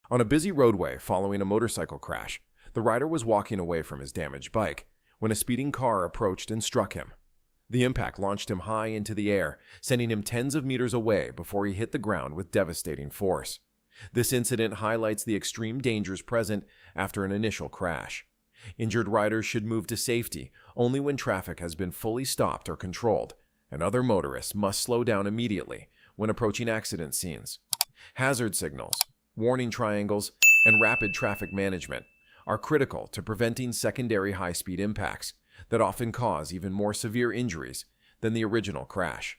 On a busy roadway following a motorcycle crash, the rider was walking away from his damaged bike when a speeding car approached and struck him. The impact launched him high into the air, sending him tens of meters away before he hit the ground with devastating force. This incident highlights the extreme dangers present after an initial crash. Injured riders should move to safety only when traffic has been fully stopped or controlled, and other motorists must slow down immediately when approaching accident scenes. Hazard signals, warning triangles, and rapid traffic management are critical to preventing secondary high-speed impacts that often cause even more severe injuries than the original crash.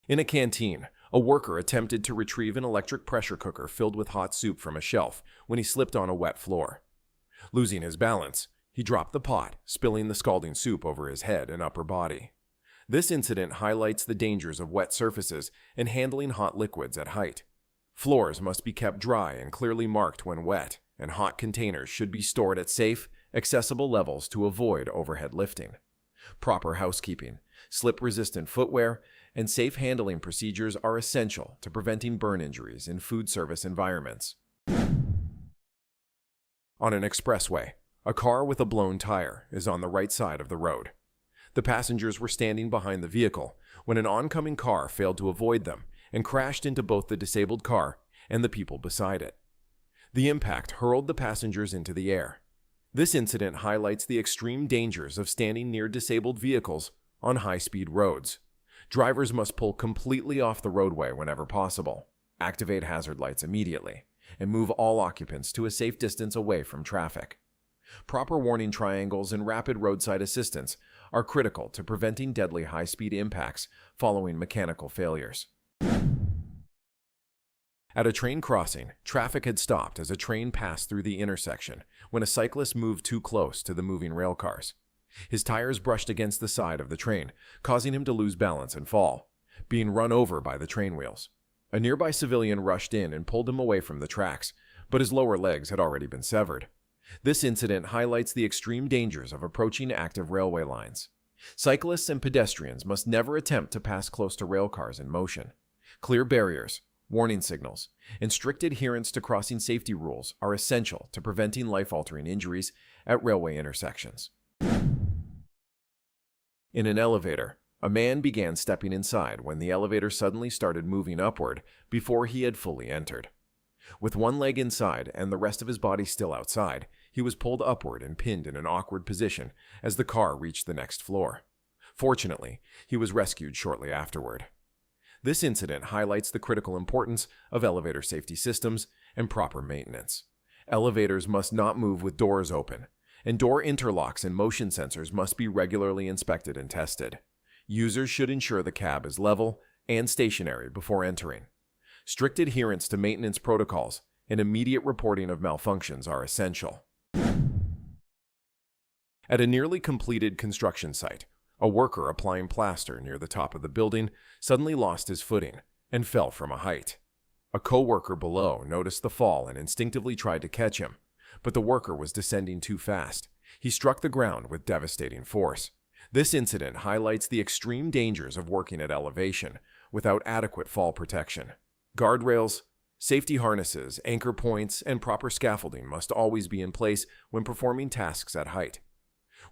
In a canteen, a worker attempted to retrieve an electric pressure cooker filled with hot soup from a shelf when he slipped on a wet floor. Losing his balance, he dropped the pot, spilling the scalding soup over his head and upper body. This incident highlights the dangers of wet surfaces and handling hot liquids at height. Floors must be kept dry and clearly marked when wet, and hot containers should be stored at safe, accessible levels to avoid overhead lifting. Proper housekeeping, slip-resistant footwear, and safe handling procedures are essential to preventing burn injuries in food service environments. On an expressway, a car with a blown tire is on the right side of the road. The passengers were standing behind the vehicle when an oncoming car failed to avoid them and crashed into both the disabled car and the people beside it. The impact hurled the passengers into the air. This incident highlights the extreme dangers of standing near disabled vehicles on high-speed roads. Drivers must pull completely off the roadway whenever possible, activate hazard lights immediately, and move all occupants to a safe distance away from traffic. Proper warning triangles and rapid roadside assistance are critical to preventing deadly high-speed impacts following mechanical failures. At a train crossing, traffic had stopped as a train passed through the intersection when a cyclist moved too close to the moving railcars. His tires brushed against the side of the train, causing him to lose balance and fall, being run over by the train wheels. A nearby civilian rushed in and pulled him away from the tracks, but his lower legs had already been severed. This incident highlights the extreme dangers of approaching active railway lines. Cyclists and pedestrians must never attempt to pass close to railcars in motion. Clear barriers, warning signals, and strict adherence to crossing safety rules are essential to preventing life-altering injuries at railway intersections. In an elevator, a man began stepping inside when the elevator suddenly started moving upward before he had fully entered. With one leg inside and the rest of his body still outside, he was pulled upward and pinned in an awkward position as the car reached the next floor. Fortunately, he was rescued shortly afterward. This incident highlights the critical importance of elevator safety systems and proper maintenance. Elevators must not move with doors open, and door interlocks and motion sensors must be regularly inspected and tested. Users should ensure the cab is level and stationary before entering. Strict adherence to maintenance protocols and immediate reporting of malfunctions are essential. At a nearly completed construction site, a worker applying plaster near the top of the building suddenly lost his footing and fell from a height. A co-worker below noticed the fall and instinctively tried to catch him, but the worker was descending too fast. He struck the ground with devastating force. This incident highlights the extreme dangers of working at elevation without adequate fall protection. Guardrails, safety harnesses, anchor points, and proper scaffolding must always be in place when performing tasks at height.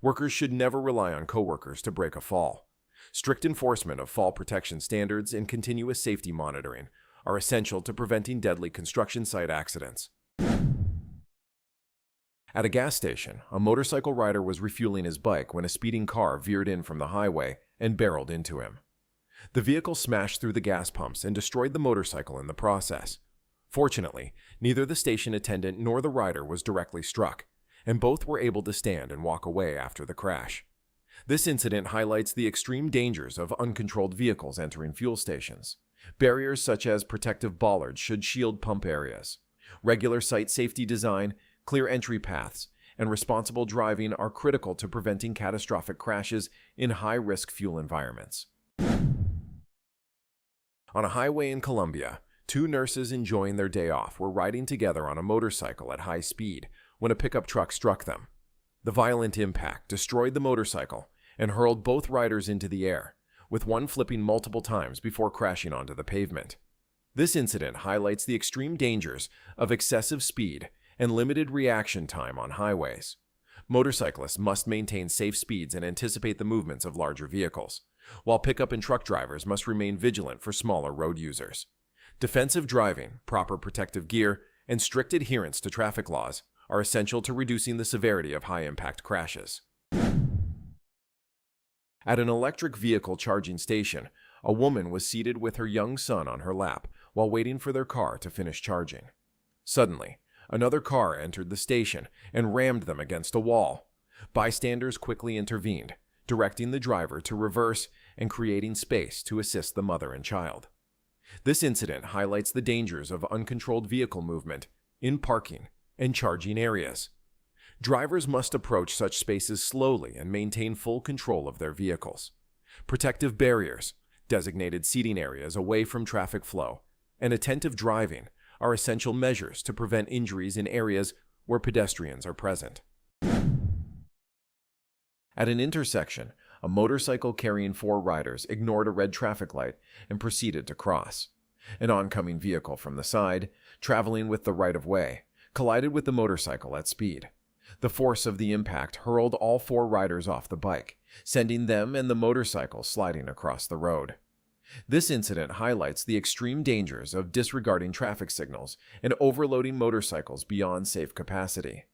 Workers should never rely on coworkers to break a fall. Strict enforcement of fall protection standards and continuous safety monitoring are essential to preventing deadly construction site accidents. At a gas station, a motorcycle rider was refueling his bike when a speeding car veered in from the highway and barreled into him. The vehicle smashed through the gas pumps and destroyed the motorcycle in the process. Fortunately, neither the station attendant nor the rider was directly struck, and both were able to stand and walk away after the crash. This incident highlights the extreme dangers of uncontrolled vehicles entering fuel stations. Barriers such as protective bollards should shield pump areas. Regular site safety design, clear entry paths, and responsible driving are critical to preventing catastrophic crashes in high-risk fuel environments. On a highway in Colombia, two nurses enjoying their day off were riding together on a motorcycle at high speed when a pickup truck struck them. The violent impact destroyed the motorcycle and hurled both riders into the air, with one flipping multiple times before crashing onto the pavement. This incident highlights the extreme dangers of excessive speed and limited reaction time on highways. Motorcyclists must maintain safe speeds and anticipate the movements of larger vehicles, while pickup and truck drivers must remain vigilant for smaller road users. Defensive driving, proper protective gear, and strict adherence to traffic laws are essential to reducing the severity of high-impact crashes. At an electric vehicle charging station, a woman was seated with her young son on her lap while waiting for their car to finish charging. Suddenly, another car entered the station and rammed them against a wall. Bystanders quickly intervened, directing the driver to reverse and creating space to assist the mother and child. This incident highlights the dangers of uncontrolled vehicle movement in parking and charging areas. Drivers must approach such spaces slowly and maintain full control of their vehicles. Protective barriers, designated seating areas away from traffic flow, and attentive driving are essential measures to prevent injuries in areas where pedestrians are present. At an intersection, a motorcycle carrying 4 riders ignored a red traffic light and proceeded to cross. An oncoming vehicle from the side, traveling with the right-of-way, collided with the motorcycle at speed. The force of the impact hurled all 4 riders off the bike, sending them and the motorcycle sliding across the road. This incident highlights the extreme dangers of disregarding traffic signals and overloading motorcycles beyond safe capacity.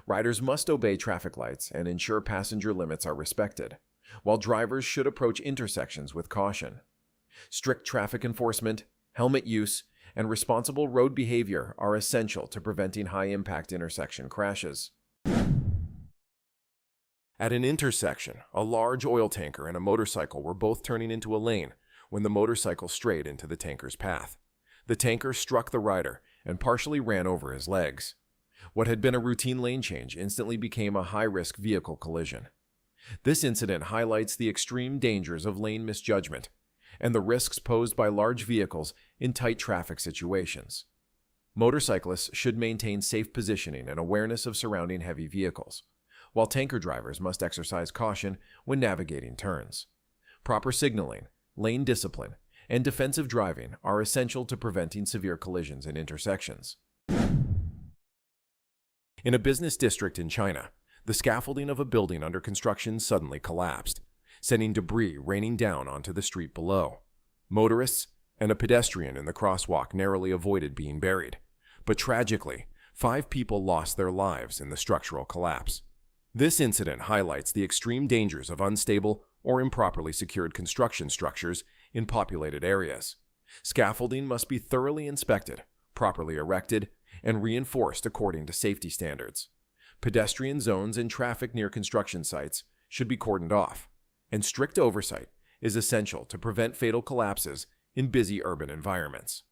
Riders must obey traffic lights and ensure passenger limits are respected, while drivers should approach intersections with caution. Strict traffic enforcement, helmet use, and responsible road behavior are essential to preventing high-impact intersection crashes. At an intersection, a large oil tanker and a motorcycle were both turning into a lane when the motorcycle strayed into the tanker's path. The tanker struck the rider and partially ran over his legs. What had been a routine lane change instantly became a high-risk vehicle collision. This incident highlights the extreme dangers of lane misjudgment and the risks posed by large vehicles in tight traffic situations. Motorcyclists should maintain safe positioning and awareness of surrounding heavy vehicles, while tanker drivers must exercise caution when navigating turns. Proper signaling, lane discipline, and defensive driving are essential to preventing severe collisions in intersections. In a business district in China, the scaffolding of a building under construction suddenly collapsed, sending debris raining down onto the street below. Motorists and a pedestrian in the crosswalk narrowly avoided being buried, but tragically, 5 people lost their lives in the structural collapse. This incident highlights the extreme dangers of unstable or improperly secured construction structures in populated areas. Scaffolding must be thoroughly inspected, properly erected, and reinforced according to safety standards. Pedestrian zones and traffic near construction sites should be cordoned off, and strict oversight is essential to prevent fatal collapses in busy urban environments.